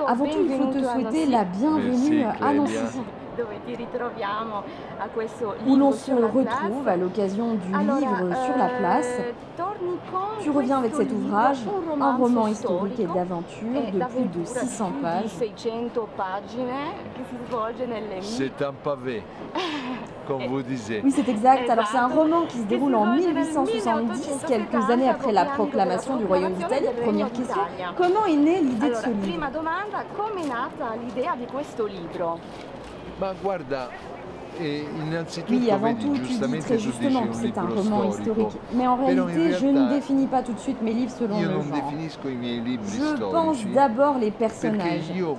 Avant tout, il faut te souhaiter la bienvenue à Nancy, où l'on se retrouve à l'occasion du livre sur la place. Tu reviens avec cet ouvrage, un roman historique et d'aventure de plus de 600 pages. C'est un pavé, comme vous disiez. Oui, c'est exact. Alors, c'est un roman qui se déroule en 1870, quelques années après la proclamation du Royaume d'Italie. Première question, comment est née l'idée de ce livre? Ma guarda, innanzitutto, Oui, avant vedi, tout, tu dis giustamente très tu dici justement que un c'est un libro roman storico. historique. Mais en Però in réalité, je ne realtà définis pas tout de suite mes livres selon io le non genre. definisco i miei libri Je pense storici d'abord les perché personnages. io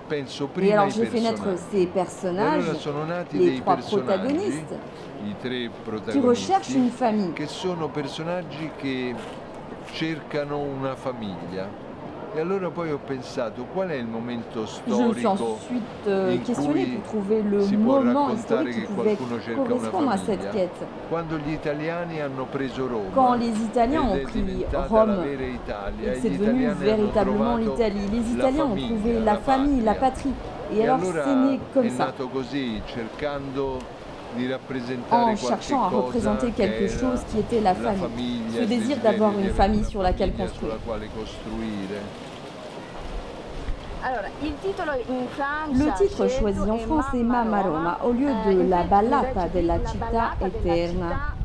penso Et prima alors, ai j'ai fait naître personaggi. ces E personnages, allora sono nati les dei trois personaggi, protagonistes, i tre qui recherchent protagonisti, une famille. che sono personaggi che cercano una famiglia. E allora poi ho pensato qual è il momento Je me suis storico ensuite in questionnée cui pour trouver le si può moment raccontare historique qui che pouvait qualcuno cerca una correspondre à cette famiglia? quête. Quando gli italiani hanno preso Quand Roma les Italiens ed ont è pris diventata la Rome vera et Italia, que e c'est gli devenu italiani hanno véritablement trovato l'Italie, les la Italiens ont trouvé famiglia, la la famille, la patria. patrie. Et E alors, c'est allora né comme è ça, nato così, cercando di rappresentare en qualche cherchant à cosa représenter che quelque era chose qui était la la famille, famiglia, ce il désir desiderio d'avoir di une avere famille una sur laquelle famiglia construire. sulla quale costruire. Le titre choisi en France est Mamma Roma, au lieu de La ballata della città eterna.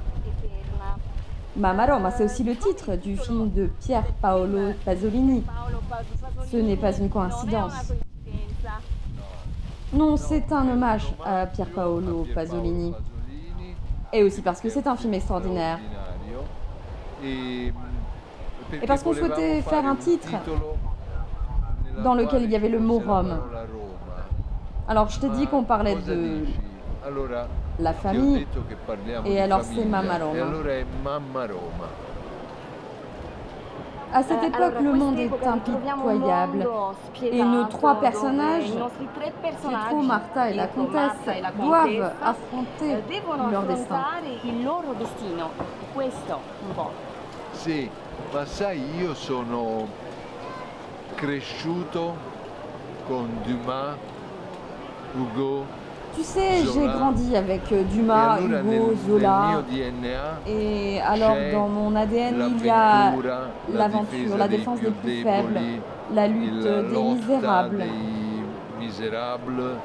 Mamma Roma, c'est aussi le titre du film de Pier Paolo Pasolini. Ce n'est pas une coïncidence. Non, c'est un hommage à Pier Paolo Pasolini. Et aussi parce que c'est un film extraordinaire. Et parce qu'on souhaitait faire un titre dans lequel il y avait le mot Rome. Alors je t'ai dit qu'on parlait de la famille, et alors c'est Mamma Roma. À cette époque, le monde est impitoyable, et nos trois personnages, Pietro, Marta et la comtesse, doivent affronter leur destin. Sì, ma sai, io sono cresciuto con Dumas, Hugo. Tu sais, j'ai grandi avec Dumas, Hugo, Zola, et alors dans mon ADN il y a l'aventure, la défense des plus faibles, la lutte des misérables.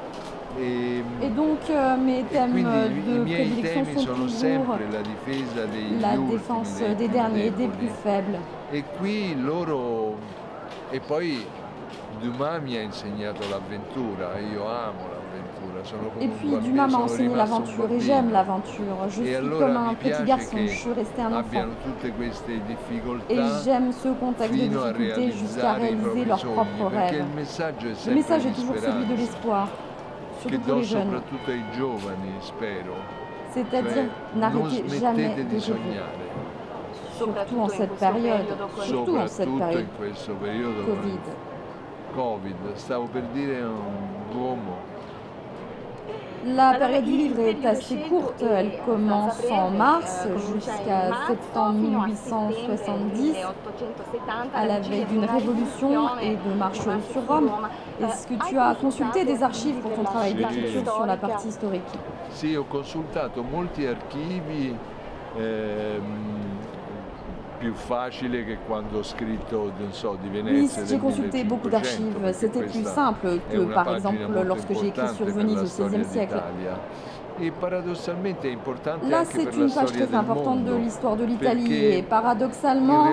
Et donc mes thèmes de prédilection sont toujours la défense des derniers, des plus faibles. Et qui loro, e poi Dumas mi ha insegnato l'avventura, io amo l'avventura. Et puis Dumas m'a enseigné l'aventure et j'aime l'aventure. Je suis comme un petit garçon, je suis resté un enfant. Et j'aime ce contexte de difficulté jusqu'à réaliser leurs propres rêves. Le message est toujours celui de l'espoir, surtout pour les jeunes. C'est-à-dire n'arrêtez jamais de rêver. Surtout en cette période, Covid, stavo per dire un uomo. La période du livre est assez courte, elle commence en mars jusqu'à septembre 1870, à la veille d'une révolution et de marche sur Rome. Est-ce que tu as consulté des archives pour ton travail d'écriture sur la partie historique? Sì, ho consultato molti archivi, più facile che quando ho scritto, non so, di Venezia. Oui, j'ai consulté beaucoup d'archives, c'était plus simple que par exemple lorsque j'ai écrit sur Venise au XVIe siècle. Là, c'est une page très importante de l'histoire de l'Italie et paradoxalement,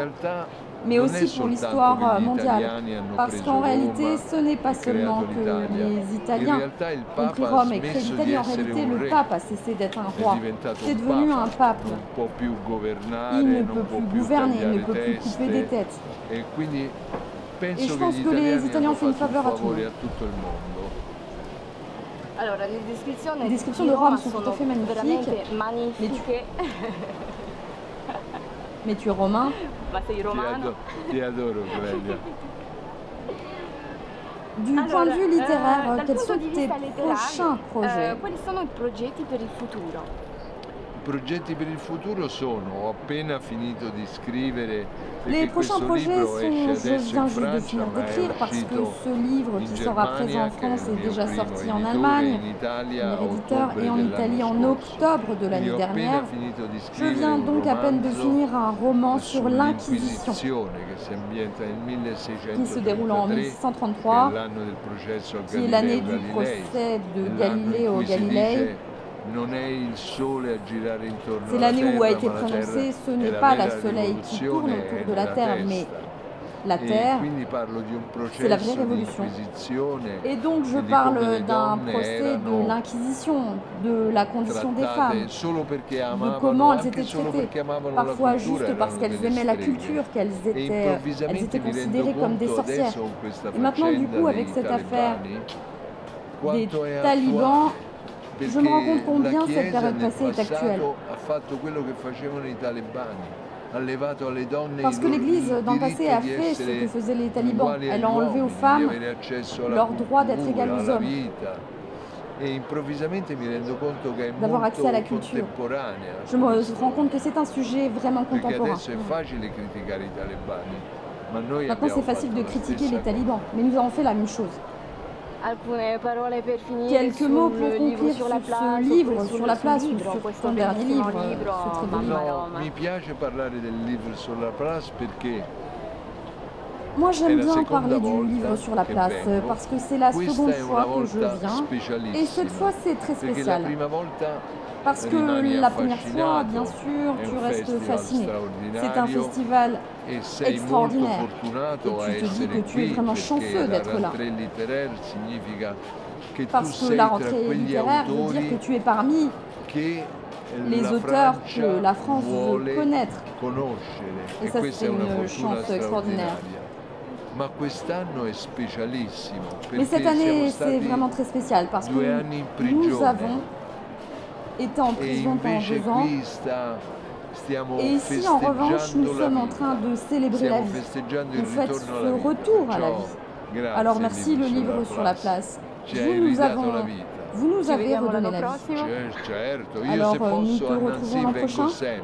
mais aussi pour l'histoire mondiale. Parce qu'en réalité, ce n'est pas seulement que les Italiens ont pris Rome et créé l'Italie, en réalité, le pape a cessé d'être un roi. C'est devenu un pape. Il ne peut plus gouverner, il ne peut plus couper des têtes. Et je pense que les Italiens ont fait une faveur à tout le monde. Les descriptions de Rome sont tout à fait magnifiques. Mais tu es romain. Ti adoro, Clelia. Du point de vue littéraire, quels sont tes prochains projets? I progetti per il futuro sono, ho appena finito di scrivere, Les perché prochains questo projets libro sont, esce je adesso viens in juste de Francia, finir ma è d'écrire parce que uscito ce livre in qui sera présent en Germania, che è France il est mio déjà primo sorti en editore, Allemagne, in Italia premier a éditeur, ottobre et en Italie en dell'anno scorso. octobre de l'année Io ho appena dernière. finito di Je scrivere viens un donc à peine de romanzo finir un roman sur l'Inquisition sull'Inquisizione che si ambienta nel qui se déroule en 1633, che è 1633, l'anno del processo a qui est l'année Galileo du Galilei, procès de è l'anno in Galileo cui si Galilei. dice non è il sole a girare intorno C'est alla l'année où a terra, été ma la terra prononcé ce è n'est la pas la vera soleil qui tourne rivoluzione, autour è de la nella Terre, mais testa. la E Terre. quindi parlo di un C'est la vraie processo di révolution. inquisizione Et donc je e di come parle le d'un donne procès de erano l'Inquisition, de la condition des trattate femmes, solo perché de amavano, comment elles anche étaient solo traitées, perché amavano parfois la juste cultura, parce erano qu'elles delle aimaient la streghe. culture, E qu'elles improvvisamente étaient mi rendo considérées comme des conto sorcières. adesso con questa Et maintenant, du coup, faccenda avec dei cette affaire talebani, des quanto è talibans, attuale, je me rends compte perché combien la cette Chiesa période nel passée est actuelle. passato ha fatto quello che facevano i talebani, ha levato alle donne Parce il que l'Église, dans le passé, a diritto di fait ce que essere faisaient les talibans. uguali Elle a agli enlevé aux uomini, di femmes avere accesso alla leur droit d'être égales cultura, aux alla hommes, vita. E improvvisamente mi rendo conto che è d'avoir molto accès à la culture. contemporanea. Je me rends compte que c'est un sujet vraiment Perché contemporain. adesso è facile criticare i talebani, ma noi Maintenant, abbiamo c'est facile fatto de la critiquer stessa les talibans, mais nous avons fait la même chose. Alcune parole per finire Quelques mots pour sul livro conclure sulla sur place, ce livre, oppure sur la place, ou libro, sur questo ton dernier bellissimo livre, libro, ce très beau Mamma livre. Roma. mi piace parlare del livro sulla place perché Moi, è j'aime la bien seconda parler du volta livre sur la che place vengo. parce que c'est la Questa seconde è una fois que je volta viens. specialissima, Et cette fois, c'est très perché la spécial. prima volta Parce que rimani la première fois, affascinato, bien sûr, è tu un restes festival fasciné. C'est un straordinario festival e sei molto extraordinaire. fortunato a Et tu te dis essere que tu es qui vraiment perché chanceux la d'être là. rentrée littéraire significa che tu Parce que sei la tra rentrée quegli littéraire veut dire que autori tu es parmi che les la auteurs Francia que la France veut vuole connaître. conoscere Et e ça, questa c'est è una une fortuna chance extraordinaire. straordinaria. Ma quest'anno è specialissimo Mais cette perché année, siamo c'est stati vraiment très spécial parce que 2 anni in nous prigione avons été en e prison pendant invece 2 ans. qui stiamo Et ici, en revanche, nous festeggiando la sommes en vita. train de célébrer la Stiamo vie. festeggiando il Vous faites ritorno alla ce vita. retour à la Perciò, vie. grazie, Alors merci le livre sur la place. Vous nous avez redonné la vie. Certo, io Alors se nous posso te a Nancy retrouvons l'an vengo prochain. sempre.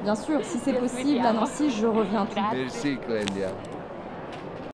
Bien sûr, si c'est possible, à Nancy, je reviens tout. Merci Clélia.